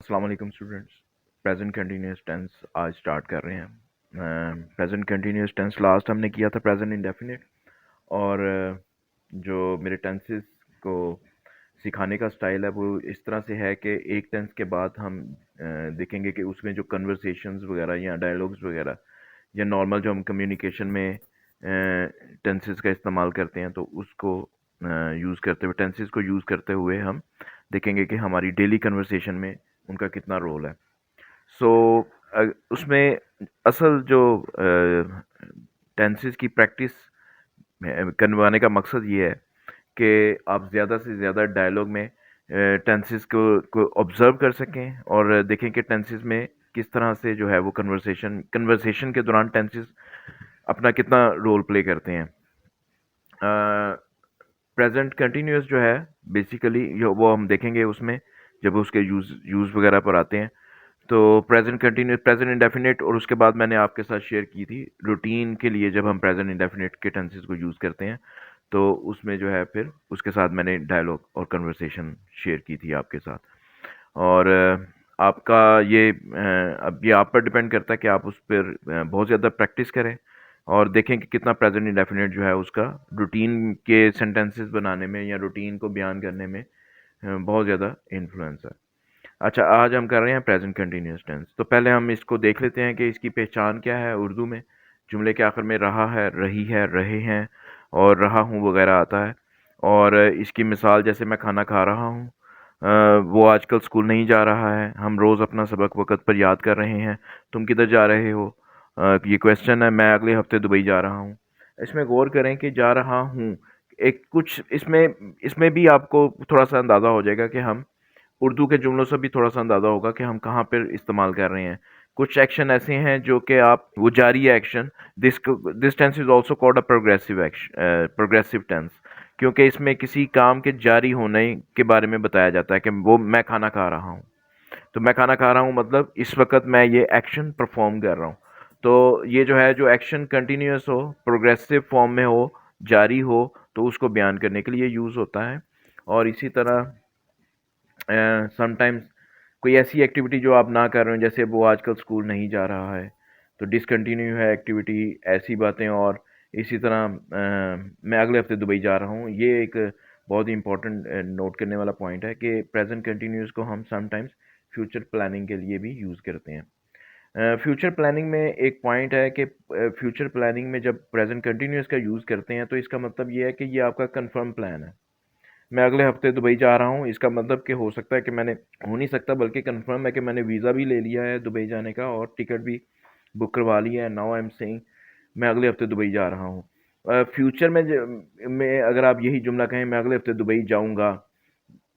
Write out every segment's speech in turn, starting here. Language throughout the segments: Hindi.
अस्सलाम वालेकुम स्टूडेंट्स। प्रेजेंट कंटिन्यूस टेंस आज स्टार्ट कर रहे हैं। प्रेजेंट कंटिन्यूस टेंस लास्ट हमने किया था प्रेजेंट इंडेफिनिट। और जो मेरे टेंसेस को सिखाने का स्टाइल है वो इस तरह से है कि एक टेंस के बाद हम देखेंगे कि उसमें जो कन्वर्सेशंस वगैरह या डायलॉग्स वगैरह या नॉर्मल जो हम कम्युनिकेशन में टेंसेस का इस्तेमाल करते हैं तो उसको यूज़ करते हुए टेंसेस को यूज़ करते हुए हम देखेंगे कि हमारी डेली कन्वर्सेशन में उनका कितना रोल है। सो उसमें असल जो टेंसेस की प्रैक्टिस करवाने का मकसद ये है कि आप ज़्यादा से ज़्यादा डायलॉग में टेंसेस को ऑब्ज़र्व कर सकें और देखें कि टेंसेस में किस तरह से जो है वो कन्वर्सेशन के दौरान टेंसेस अपना कितना रोल प्ले करते हैं। प्रेजेंट कंटिन्यूस जो है बेसिकली वो हम देखेंगे उसमें जब उसके यूज़ वगैरह पर आते हैं। तो प्रेजेंट कंटिन्यूस, प्रेजेंट इंडेफिनिट और उसके बाद मैंने आपके साथ शेयर की थी रूटीन के लिए जब हम प्रेजेंट इंडेफिनिट के टेंसेस को यूज़ करते हैं तो उसमें जो है फिर उसके साथ मैंने डायलॉग और कन्वर्सेशन शेयर की थी आपके साथ। और आपका अब ये आप पर डिपेंड करता है कि आप उस पर बहुत ज़्यादा प्रैक्टिस करें और देखें कि कितना प्रेजेंट इंडेफिनिट जो है उसका रूटीन के सेंटेंसेस बनाने में या रूटीन को बयान करने में बहुत ज़्यादा इन्फ्लुएंस है। अच्छा, आज हम कर रहे हैं प्रेजेंट कंटिन्यूअस टेंस। तो पहले हम इसको देख लेते हैं कि इसकी पहचान क्या है उर्दू में। जुमले के आखिर में रहा है, रही है, रहे हैं और रहा हूँ वगैरह आता है। और इसकी मिसाल जैसे मैं खाना खा रहा हूँ, वो आजकल स्कूल नहीं जा रहा है, हम रोज़ अपना सबक वक़्त पर याद कर रहे हैं, तुम किधर जा रहे हो? ये क्वेश्चन है, मैं अगले हफ्ते दुबई जा रहा हूँ। इसमें गौर करें कि जा रहा हूँ, एक कुछ इसमें इसमें भी आपको थोड़ा-सा अंदाज़ा हो जाएगा कि हम उर्दू के जुमलों से भी थोड़ा-सा अंदाज़ा होगा कि हम कहाँ पर इस्तेमाल कर रहे हैं। कुछ एक्शन ऐसे हैं जो कि आप वो जारी है action, this tense is also called a progressive tense, क्योंकि इसमें किसी काम के जारी होने के बारे में बताया जाता है कि वो मैं खाना खा रहा हूँ। तो मैं खाना खा रहा हूँ मतलब इस वक़्त मैं ये एक्शन परफ़ॉर्म कर रहा हूँ। तो ये जो है जो एक्शन कंटिन्यूअस हो, प्रोग्रेसिव फॉर्म में हो, जारी हो, तो उसको बयान करने के लिए यूज़ होता है। और इसी तरह समटाइम्स कोई ऐसी एक्टिविटी जो आप ना कर रहे हो, जैसे वो आजकल स्कूल नहीं जा रहा है तो डिसकंटिन्यू है एक्टिविटी, ऐसी बातें। और इसी तरह मैं अगले हफ्ते दुबई जा रहा हूँ, ये एक बहुत ही इंपॉर्टेंट नोट करने वाला पॉइंट है कि प्रेजेंट कंटिन्यूस को हम समटाइम्स फ्यूचर प्लानिंग के लिए भी यूज़ करते हैं। फ्यूचर प्लानिंग में एक पॉइंट है कि फ्यूचर प्लानिंग में जब प्रेजेंट कंटिन्यूस का यूज़ करते हैं तो इसका मतलब ये है कि ये आपका कंफर्म प्लान है। मैं अगले हफ्ते दुबई जा रहा हूँ, इसका मतलब कि हो सकता है कि मैंने, हो नहीं सकता बल्कि कंफर्म है कि मैंने वीज़ा भी ले लिया है दुबई जाने का और टिकट भी बुक करवा लिया है। नाउ आई एम सेइंग मैं अगले हफ्ते दुबई जा रहा हूँ। फ्यूचर में अगर आप यही जुमला कहें मैं अगले हफ्ते दुबई जाऊँगा,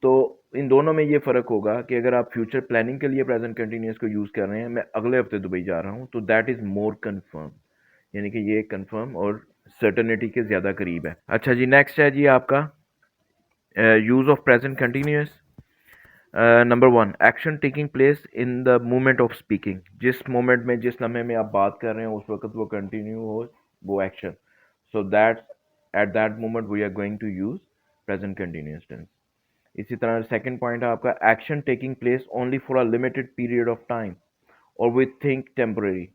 तो इन दोनों में ये फ़र्क होगा कि अगर आप फ्यूचर प्लानिंग के लिए प्रेजेंट कंटिन्यूअस को यूज़ कर रहे हैं, मैं अगले हफ्ते दुबई जा रहा हूँ, तो दैट इज़ मोर कन्फर्म, यानी कि ये कन्फर्म और सर्टेनिटी के ज़्यादा करीब है। अच्छा जी, नेक्स्ट है जी आपका use of present continuous. Number one, action taking place in the moment of speaking. जिस मोमेंट में, जिस लम्हे में आप बात कर रहे हो उस वक्त वो कंटिन्यू हो वो action, so that at that moment we are going to use present continuous tense. इसी तरह सेकंड पॉइंट है आपका action taking place only for a limited period of time और वी थिंक टेम्पररी।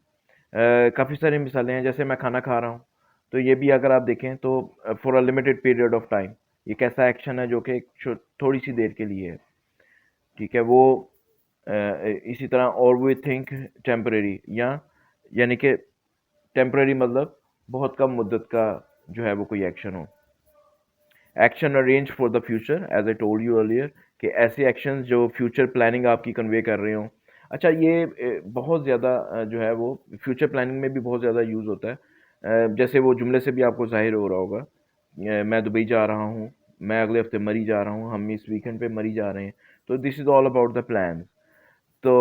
काफ़ी सारी मिसालें हैं, जैसे मैं खाना खा रहा हूँ, तो ये भी अगर आप देखें तो for a limited period of time, ये कैसा एक्शन है जो कि थोड़ी सी देर के लिए है, ठीक है वो। इसी तरह और वी थिंक टेम्परेरी, या यानी कि टेम्परेरी मतलब बहुत कम मुद्दत का जो है वो कोई एक्शन हो। Action arrange for the future, as I told you earlier, कि ऐसे एक्शंस जो फ्यूचर प्लानिंग आपकी कन्वे कर रहे हो। अच्छा, ये बहुत ज़्यादा जो है वो फ्यूचर प्लानिंग में भी बहुत ज़्यादा यूज़ होता है। जैसे वो जुमले से भी आपको ज़ाहिर हो रहा होगा, मैं दुबई जा रहा हूँ, मैं अगले हफ्ते मरी जा रहा हूँ, हम इस वीकेंड पे मरी जा रहे हैं, तो this is all about the plan. तो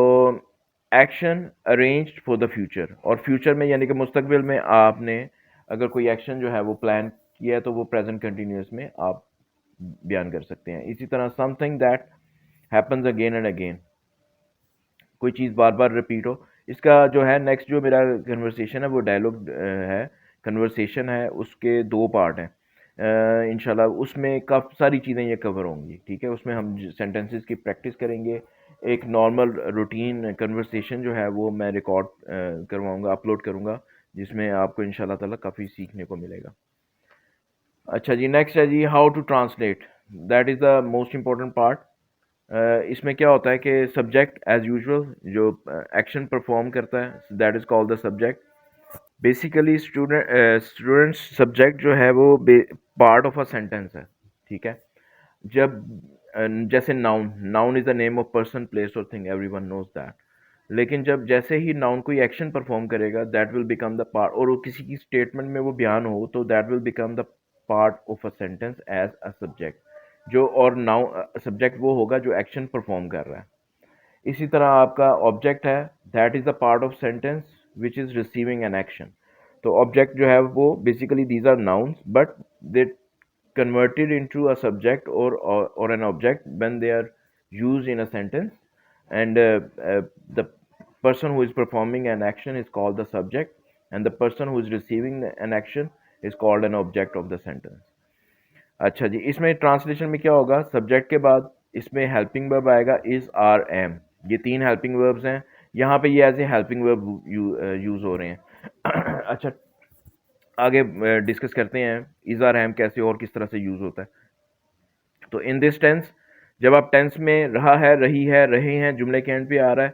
action arranged for the future, और फ्यूचर में यानी कि मुस्तकबिल में आपने अगर कोई एक्शन जो है वो प्लान किया है तो वो प्रेजेंट कंटिन्यूस में आप बयान कर सकते हैं। इसी तरह something that happens again and again, कोई चीज़ बार बार रिपीट हो। इसका जो है नेक्स्ट जो मेरा कन्वर्सेशन है वो डायलॉग है, कन्वर्सेशन है, उसके दो पार्ट हैं। इंशाल्लाह उसमें काफ़ी सारी चीज़ें ये कवर होंगी, ठीक है। उसमें हम सेंटेंसेस की प्रैक्टिस करेंगे, एक नॉर्मल रूटीन कन्वर्सेशन जो है वो मैं रिकॉर्ड करवाऊँगा, अपलोड करूँगा, जिसमें आपको इंशाल्लाह ताला काफ़ी सीखने को मिलेगा। अच्छा जी, नेक्स्ट है जी how to translate, that is the most important part. इसमें क्या होता है कि सब्जेक्ट एज यूजुअल जो एक्शन परफॉर्म करता है that is called the subject. Basically students subject जो है वो पार्ट ऑफ अ सेंटेंस है, ठीक है। जब जैसे noun, noun is the name of person place और थिंग, एवरीवन नोज दैट। लेकिन जब जैसे ही नाउन कोई एक्शन परफॉर्म करेगा that will become the part, और वो किसी की स्टेटमेंट में वो बयान हो तो that will become the part of a sentence as a subject. जो और नाउन सब्जेक्ट वो होगा जो एक्शन परफॉर्म कर रहा है। इसी तरह आपका ऑब्जेक्ट है, that is the part of sentence which is receiving an action. तो ऑब्जेक्ट जो है वो basically these are nouns but they converted into a subject or an object when they are used in a sentence, and the person who is performing an action is called the subject, and the person who is receiving an action is called an object of the sentence. अच्छा जी, इसमें ट्रांसलेशन में क्या होगा, सब्जेक्ट के बाद इसमें हेल्पिंग वर्ब आएगा इज आर एम। ये तीन हेल्पिंग वर्ब्स हैं, यहाँ पे ये as a helping verb use हो रहे हैं। अच्छा, आगे डिस्कस करते हैं इज आर एम कैसे और किस तरह से यूज होता है। तो इन दिस टेंस, जब आप टेंस में रहा है, रही है, रहे हैं जुमले के एंड पे आ रहा है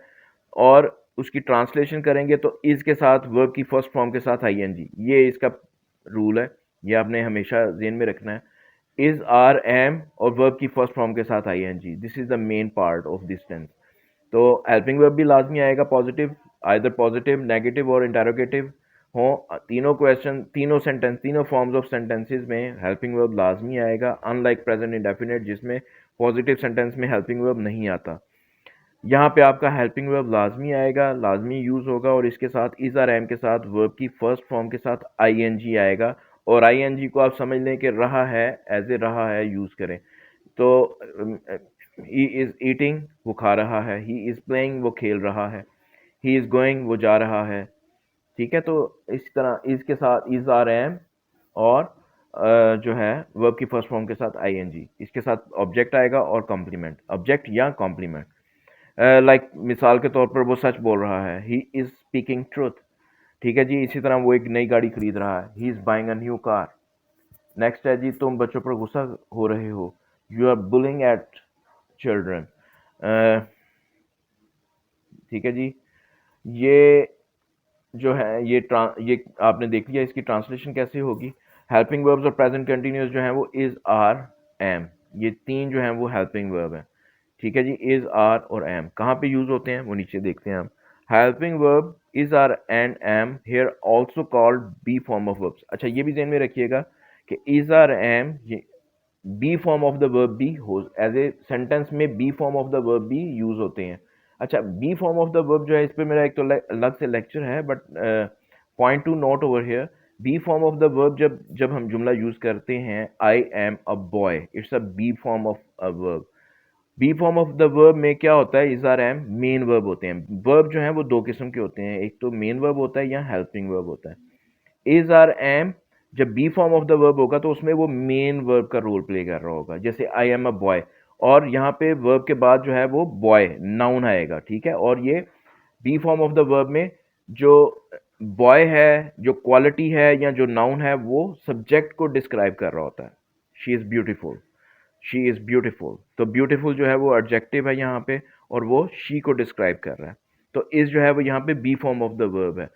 और उसकी ट्रांसलेशन करेंगे तो इज के साथ वर्ब की फर्स्ट फॉर्म के साथ आईएनजी, ये इसका रूल है, ये आपने हमेशा ज़हन में रखना है। इज आर एम और वर्ब की फर्स्ट फॉर्म के साथ ING, this is the main part of this tense. तो हेल्पिंग वर्ब भी लाजमी आएगा पॉजिटिव, आइदर पॉजिटिव, नेगेटिव और इंटेरोगेटिव हो। तीनों क्वेश्चन, तीनों सेंटेंस, तीनों फॉर्म्स ऑफ सेंटेंसेस में हेल्पिंग वर्ब लाजमी आएगा, अनलाइक प्रेजेंट इंडेफिनिट जिसमें पॉजिटिव सेंटेंस में हेल्पिंग वर्ब नहीं आता। यहाँ पे आपका हेल्पिंग वर्ब लाजमी आएगा, लाजमी यूज होगा और इसके साथ इज आर एम के साथ वर्ब की फर्स्ट फॉर्म के साथ आईएनजी आएगा, और आईएनजी को आप समझ लें कि रहा है, एज ए रहा है यूज करें। तो ही इज ईटिंग, वो खा रहा है, ही इज प्लेइंग, वो खेल रहा है, ही इज गोइंग, वो जा रहा है, ठीक है। तो इस तरह इज के साथ इज आर एम और जो है वर्ब की फर्स्ट फॉर्म के साथ आईएनजी, इसके साथ ऑब्जेक्ट आएगा और कॉम्प्लीमेंट, ऑब्जेक्ट या कॉम्प्लीमेंट। लाइक मिसाल के तौर पर वो सच बोल रहा है, ही इज स्पीकिंग ट्रूथ, ठीक है जी। इसी तरह वो एक नई गाड़ी खरीद रहा है, he is buying a new car. Next है जी, तुम बच्चों पर गुस्सा हो रहे हो, you are bullying at children, ठीक है जी। ये जो है ये आपने देख लिया, इसकी ट्रांसलेशन कैसे होगी। हेल्पिंग वर्ब्स और प्रेजेंट कंटिन्यूअस जो है वो इज आर एम, ये तीन जो हैं वो हेल्पिंग वर्ब हैं, ठीक है जी। इज आर और एम कहाँ पे यूज होते हैं वो नीचे देखते हैं हम। Helping verb is are and am here also called be form of verbs. अच्छा, ये भी ध्यान में रखिएगा कि is are am be form of the verb भी हो, एज ए सेंटेंस में be form of the verb भी यूज होते हैं। अच्छा, be form of the verb जो है इस पे मेरा एक तो अलग से लेक्चर है, but point to note over here, be form of the verb जब जब हम जुमला यूज करते हैं I am a boy, it's a be form of a verb. Be form of the verb में क्या होता है, is are am main verb होते हैं। वर्ब जो है वो दो किस्म के होते हैं, एक तो मेन वर्ब होता है या हेल्पिंग वर्ब होता है। इज आर एम जब be form of the verb होगा तो उसमें वो मेन वर्ब का रोल प्ले कर रहा होगा, जैसे आई एम अ बॉय, और यहाँ पे वर्ब के बाद जो है वो बॉय नाउन आएगा, ठीक है। और ये be form of the verb में जो बॉय है, जो क्वालिटी है या जो नाउन है, वो सब्जेक्ट को डिस्क्राइब कर रहा होता है। She is beautiful, she is beautiful, तो ब्यूटीफुल जो है वो एडजेक्टिव है यहाँ पे और वो शी को डिस्क्राइब कर रहा है। तो इस जो है वो यहाँ पे be form of the verb है।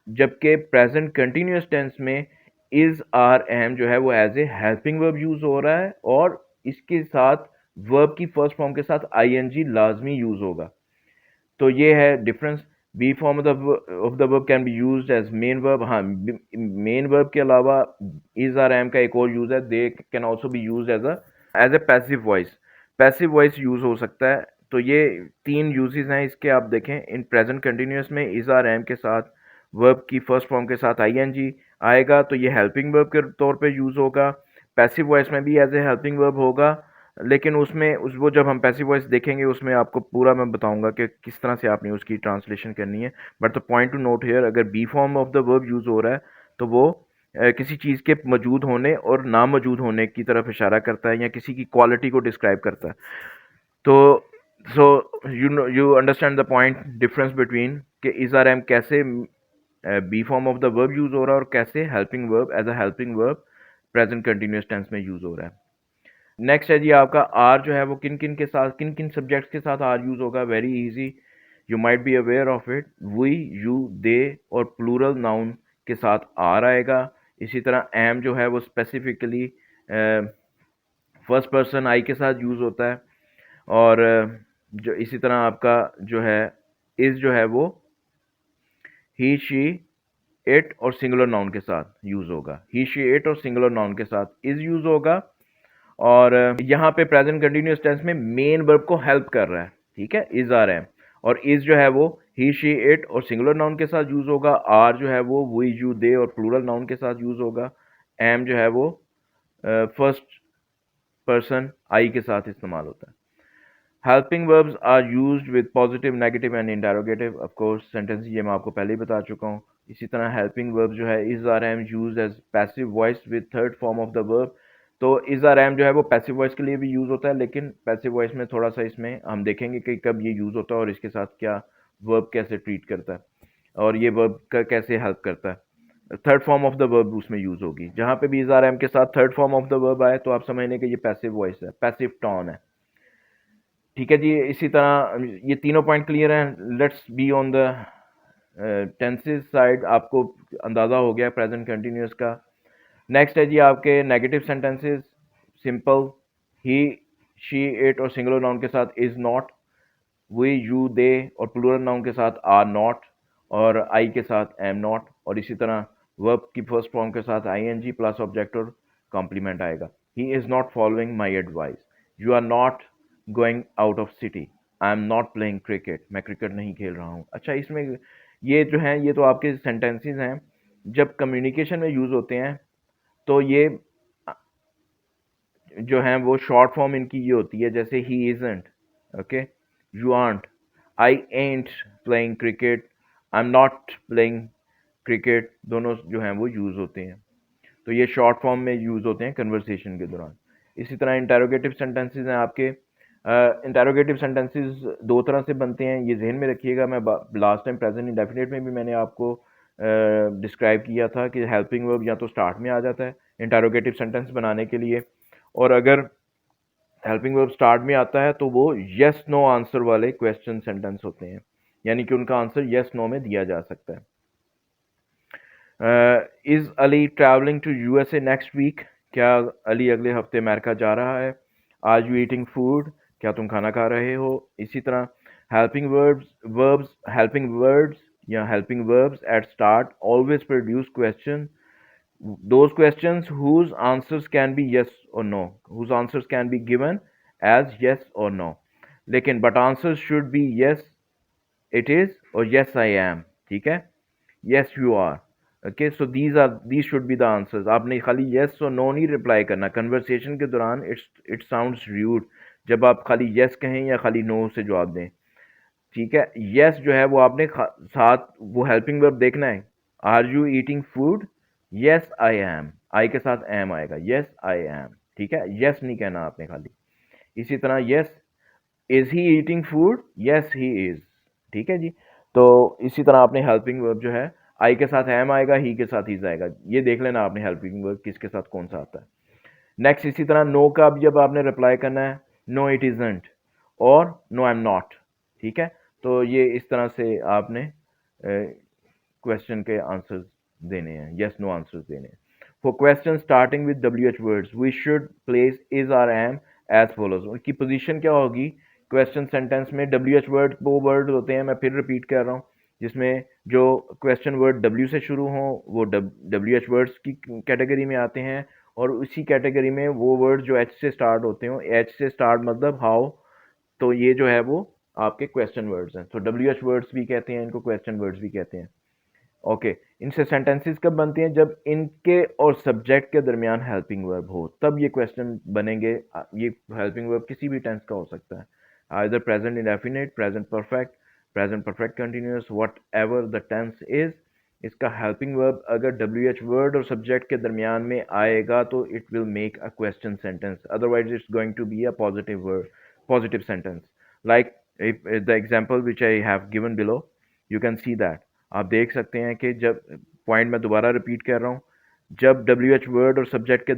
जबकि प्रेजेंट कंटिन्यूअस टेंस में इज आर एम जो है वो as a helping verb use हो रहा है और इसके साथ वर्ब की फर्स्ट फॉर्म के साथ आईएनजी लाजमी यूज होगा। तो ये है difference. Be form of the verb can be used as main verb. हाँ, मेन वर्ब के अलावा इज आर एम का एक और यूज है, they can also be use as a passive voice, passive voice use हो सकता है। तो ये तीन यूजेस हैं इसके, आप देखें। इन प्रेजेंट कंटिन्यूअस में इज आर एम के साथ वर्ब की फर्स्ट फॉर्म के साथ आईएनजी आएगा तो ये हेल्पिंग वर्ब के तौर पे यूज होगा। पैसिव वॉइस में भी एज ए हेल्पिंग वर्ब होगा, लेकिन उसमें वो जब हम पैसिव वॉइस देखेंगे उसमें आपको पूरा मैं बताऊंगा कि किस तरह से आपने उसकी ट्रांसलेशन करनी है। But the point to note here, अगर B form of the verb use हो रहा है तो वो किसी चीज़ के मौजूद होने और ना मौजूद होने की तरफ इशारा करता है या किसी की क्वालिटी को डिस्क्राइब करता है। तो so you understand the point difference between कि इज आर एम कैसे be form of the verb use हो रहा है और कैसे helping verb as a helping verb present continuous tense में यूज हो रहा है। नेक्स्ट है जी आपका आर जो है वो किन किन के साथ, किन किन सब्जेक्ट्स के साथ आर यूज होगा। Very easy, you might be aware of it. We, you, they और प्लूरल नाउन के साथ आर आएगा। इसी तरह एम जो है वो स्पेसिफिकली फर्स्ट पर्सन आई के साथ यूज होता है। और जो इसी तरह आपका जो है इज जो है वो ही, शी, इट और सिंगुलर नाउन के साथ यूज होगा। ही, शी, इट और सिंगुलर नाउन के साथ इज यूज होगा। और यहाँ पे प्रेजेंट कंटिन्यूस टेंस में मेन वर्ब को हेल्प कर रहा है, ठीक है, इज आर एम। और इज जो है वो ही, शी, इट और सिंगुलर नाउन के साथ यूज होगा। आर जो है वो वी, यू, दे और प्लूरल नाउन के साथ यूज होगा। एम जो है वो फर्स्ट पर्सन आई के साथ इस्तेमाल होता है। Helping verbs are used with positive, negative and interrogative. Of course sentence ये मैं आपको पहले ही बता चुका हूँ। इसी तरह हेल्पिंग वर्ब जो है is are am use as passive voice with third form of the verb. तो इज आर एम जो है वो पैसिव वॉइस के लिए भी यूज होता है, लेकिन पैसिव वॉइस में थोड़ा सा इसमें हम देखेंगे कि कब ये यूज होता है और इसके साथ क्या वर्ब कैसे ट्रीट करता है और ये वर्ब का कैसे हेल्प करता है। Third form of the verb उसमें यूज होगी। जहां पे भी इज आर एम के साथ third form of the verb आए तो आप समझने कि ये पैसिव वॉइस है, पैसिव टॉन है। ठीक है जी। इसी तरह ये तीनों पॉइंट क्लियर हैं। Let's be on the tenses side. आपको अंदाज़ा हो गया प्रेजेंट कंटिन्यूस का। नेक्स्ट है जी आपके negative sentences. Simple, he, she, it और सिंगुलर नाउन के साथ is not. We, you, they और प्लूरल नाउन के साथ आर नॉट और आई के साथ एम नॉट। और इसी तरह वर्ब की फर्स्ट फॉर्म के साथ I N G plus object और कॉम्प्लीमेंट आएगा। He is not following my advice. You are not going out of city. I am not playing cricket. मैं क्रिकेट नहीं खेल रहा हूँ। अच्छा, इसमें ये जो है ये तो आपके सेंटेंसेस हैं। जब कम्युनिकेशन में यूज़ होते हैं तो ये जो हैं वो शॉर्ट फॉर्म इनकी ये होती है, जैसे he isn't, okay, you aren't, I ain't playing cricket, I am not playing cricket, दोनों जो हैं वो यूज़ होते हैं। तो ये शॉर्ट फॉर्म में यूज़ होते हैं कन्वर्सेशन के दौरान। इसी तरह इंटेरोगेटिव सेंटेंसेस हैं आपके। इंटेरोगेटिव सेंटेंसेस दो तरह से बनते हैं, ये जहन में रखिएगा। मैं लास्ट टाइम प्रेजेंट इंडेफिनिट में भी मैंने आपको डिस्क्राइब किया था कि हेल्पिंग वर्ब या तो स्टार्ट में आ जाता है इंटेरोगेटिव सेंटेंस बनाने के लिए, और अगर हेल्पिंग वर्ब स्टार्ट में आता है तो वो यस नो आंसर वाले क्वेश्चन सेंटेंस होते हैं, यानी कि उनका आंसर यस नो में दिया जा सकता है। Is Ali travelling to USA next week? क्या अली अगले हफ्ते अमेरिका जा रहा है? Are you eating food? क्या तुम खाना खा रहे हो? इसी तरह हेल्पिंग वर्ड्स या helping verbs at start always produce question, those questions whose answers can be yes or no, whose answers can be given as yes or no, लेकिन but answers should be yes it is or yes I am, ठीक है, yes you are, okay, so these should be the answers। आपने खाली yes और no नहीं रिप्लाई करना कन्वर्सेशन के दौरान। इट साउंड्स रूड जब आप खाली yes कहें या खाली no से जवाब दें, ठीक है। yes जो है वो आपने साथ वो हेल्पिंग वर्ब देखना है। Are you eating food? Yes I am, I के साथ एम आएगा, यस आई एम, ठीक है। यस नहीं कहना आपने खाली। इसी तरह yes, is he eating food? Yes he is, ठीक है जी। तो इसी तरह आपने हेल्पिंग वर्ब जो है आई के साथ एम आएगा, ही के साथ इज आएगा, ये देख लेना आपने हेल्पिंग वर्ब किसके साथ कौन सा आता है। नेक्स्ट इसी तरह नो का भी जब आपने रिप्लाई करना है, नो इट इजंट और नो आई एम नॉट, ठीक है। तो ये इस तरह से आपने क्वेश्चन के आंसर्स देने हैं, यस नो आंसर्स देने हैं। For question starting with W H words we should place is are am as follows. उनकी पोजीशन क्या होगी क्वेश्चन सेंटेंस में? डब्ल्यू एच वर्ड वो वर्ड होते हैं, मैं फिर रिपीट कर रहा हूँ, जिसमें जो क्वेश्चन वर्ड डब्ल्यू से शुरू हों वो डब्ल्यू एच वर्ड्स की कैटेगरी में आते हैं, और उसी कैटेगरी में वो वर्ड जो एच से स्टार्ट होते हो, एच से स्टार्ट मतलब हाउ, तो ये जो है वो आपके क्वेश्चन वर्ड्स हैं। तो डब्ल्यू एच वर्ड्स भी कहते हैं इनको, क्वेश्चन वर्ड्स भी कहते हैं। ओके, इनसे सेंटेंसेस कब बनती हैं? जब इनके और सब्जेक्ट के दरमियान हेल्पिंग वर्ब हो, तब ये क्वेश्चन बनेंगे। ये हेल्पिंग वर्ब किसी भी टेंस का हो सकता है, either present indefinite, present perfect continuous, whatever the tense is. इसका हेल्पिंग वर्ब अगर डब्ल्यू एच वर्ड और सब्जेक्ट के दरमियान में आएगा तो it will make a question sentence, otherwise it's going to be a positive word, positive sentence. like if the example which I have given below, you can see that, आप देख सकते हैं कि जब पॉइंट मैं दोबारा रिपीट कर रहा हूँ, जब डब्ल्यू एच वर्ड और सब्जेक्ट के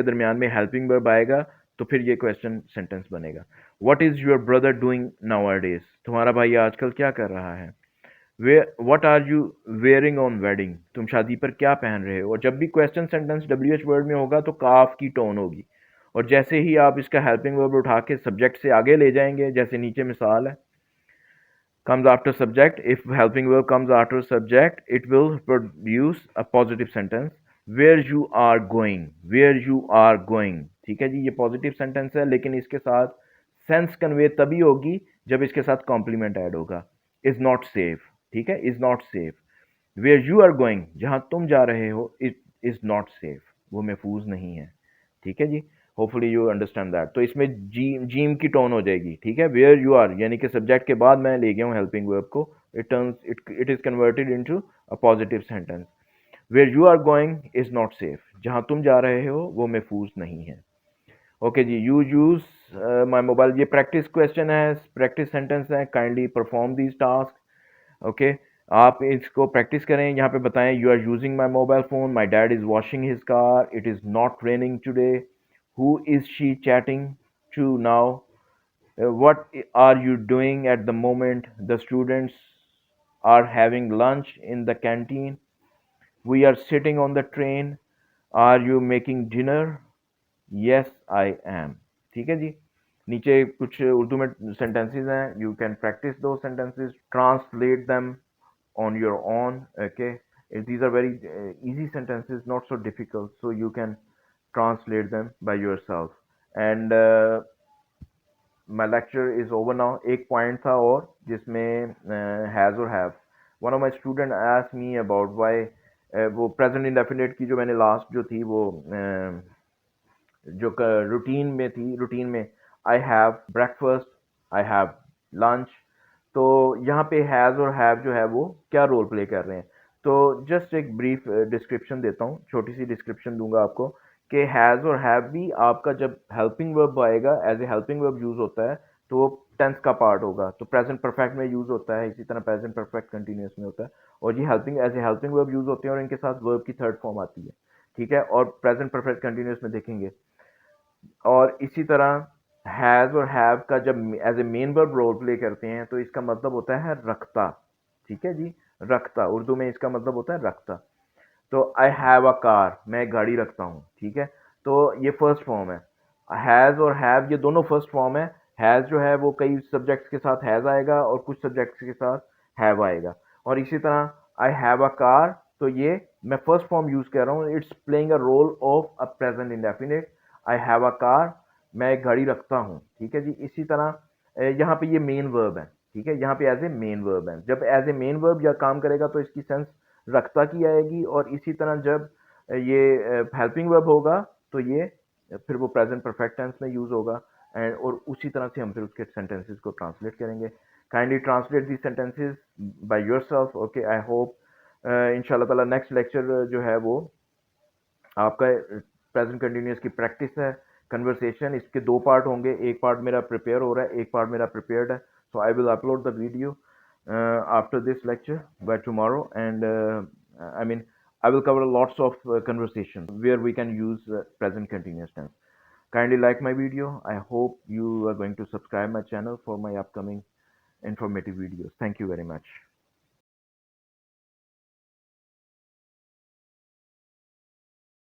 दरमियान में हेल्पिंग वर्ब आएगा तो फिर ये क्वेश्चन सेंटेंस बनेगा। What is your brother doing nowadays, तुम्हारा भाई आजकल क्या कर रहा है। What are you wearing on wedding, तुम शादी पर क्या पहन रहे हो। और जब भी question sentence W H word में होगा तो काफ की टोन होगी, और जैसे ही आप इसका हेल्पिंग वर्ब उठा के सब्जेक्ट से आगे ले जाएंगे, जैसे नीचे मिसाल है, comes after subject, if helping verb comes after subject, it will produce a positive sentence, where you are going, where you are going। ठीक है जी, ये पॉजिटिव सेंटेंस है, लेकिन इसके साथ सेंस कन्वे तभी होगी जब इसके साथ कॉम्प्लीमेंट ऐड होगा। इज नॉट सेफ, ठीक है, is not safe. Where you are going, जहां तुम जा रहे हो, इट इज नॉट सेफ, वो महफूज नहीं है। ठीक है जी, होपफुली यू अंडरस्टैंड दैट। तो इसमें जीम की टोन हो जाएगी, ठीक है। वेयर यू आर यानी कि सब्जेक्ट के बाद मैं ले गया हूँ हेल्पिंग वर्ब को, it is converted into a positive sentence. Where you are going is not safe, जहां तुम जा रहे हो वो महफूज नहीं है। Okay ji, you use my mobile, ये प्रैक्टिस क्वेश्चन है, प्रैक्टिस सेंटेंस है। Kindly perform these task. Okay, आप इसको प्रैक्टिस करें। यहाँ पे बताएं, you are using my mobile phone, my dad is washing his car, it is not raining today, who is she chatting to now, what are you doing at the moment, the students are having lunch in the canteen, we are sitting on the train, are you making dinner, yes I am। ठीक है जी, नीचे कुछ उर्दू में sentences हैं, you can practice those sentences, translate them on your own। Okay, these are very easy sentences, not so difficult, so you can translate them by yourself। and my lecture is over now। एक पॉइंट था और जिसमें हैज़ और have, one of my student asked me about why, वो प्रेजेंट इंडेफिनिट की जो मैंने लास्ट जो थी वो जो रूटीन में थी, रूटीन में I have breakfast, I have lunch, तो यहाँ पे हैज़ और हैव जो है वो क्या रोल प्ले कर रहे हैं। तो जस्ट एक ब्रीफ डिस्क्रिप्शन देता हूँ, छोटी सी डिस्क्रिप्शन दूंगा आपको कि हैज़ और हैव भी आपका जब हेल्पिंग वर्ब आएगा, as a helping verb use होता है तो वो टेंस का पार्ट होगा। तो प्रेजेंट परफेक्ट में यूज़ होता है, इसी तरह प्रेजेंट परफेक्ट कंटिन्यूस में होता है, और ये helping as a helping verb use होते हैं, और इनके साथ वर्ब की थर्ड फॉर्म आती है। ठीक है, और प्रेजेंट परफेक्ट कंटिन्यूस में देखेंगे। और इसी तरह हैज़ और हैव का जब as a main verb role play करते हैं तो इसका मतलब होता है रखता। ठीक है जी, रखता, उर्दू में इसका मतलब होता है रखता। तो आई हैव अ कार, मैं गाड़ी रखता हूँ। ठीक है, तो ये फर्स्ट फॉर्म है। हैज़ और हैव ये दोनों फर्स्ट फॉर्म है। हैज़ जो है वो कई सब्जेक्ट्स के साथ हैज़ आएगा और कुछ सब्जेक्ट्स के साथ हैव आएगा। और इसी तरह आई हैव अ कार, तो ये मैं फर्स्ट फॉर्म यूज कर रहा हूँ, it's playing a role of a present indefinite. I have a car, मैं एक गाड़ी रखता हूँ। ठीक है जी, इसी तरह यहाँ पे ये मेन वर्ब है। ठीक है, यहाँ पे एज ए मेन वर्ब है। जब एज ए मेन वर्ब या काम करेगा तो इसकी सेंस रखता की आएगी, और इसी तरह जब ये हेल्पिंग वर्ब होगा तो ये फिर वो प्रेजेंट परफेक्ट टेंस में यूज होगा। एंड और उसी तरह से हम फिर उसके सेंटेंसेस को ट्रांसलेट करेंगे। Kindly translate the sentences by yourself. Okay, I hope इंशाल्लाह ताला नेक्स्ट लेक्चर जो है वो आपका प्रेजेंट कंटिन्यूस की प्रैक्टिस है, कन्वर्सेशन। इसके दो पार्ट होंगे, एक पार्ट मेरा प्रिपेयर हो रहा है, एक पार्ट मेरा प्रिपेयर्ड है। So I will upload the video after this lecture by tomorrow, and I mean I will cover lots of conversations where we can use present continuous tense. Kindly like my video. I hope you are going to subscribe my channel for my upcoming informative videos. Thank you very much.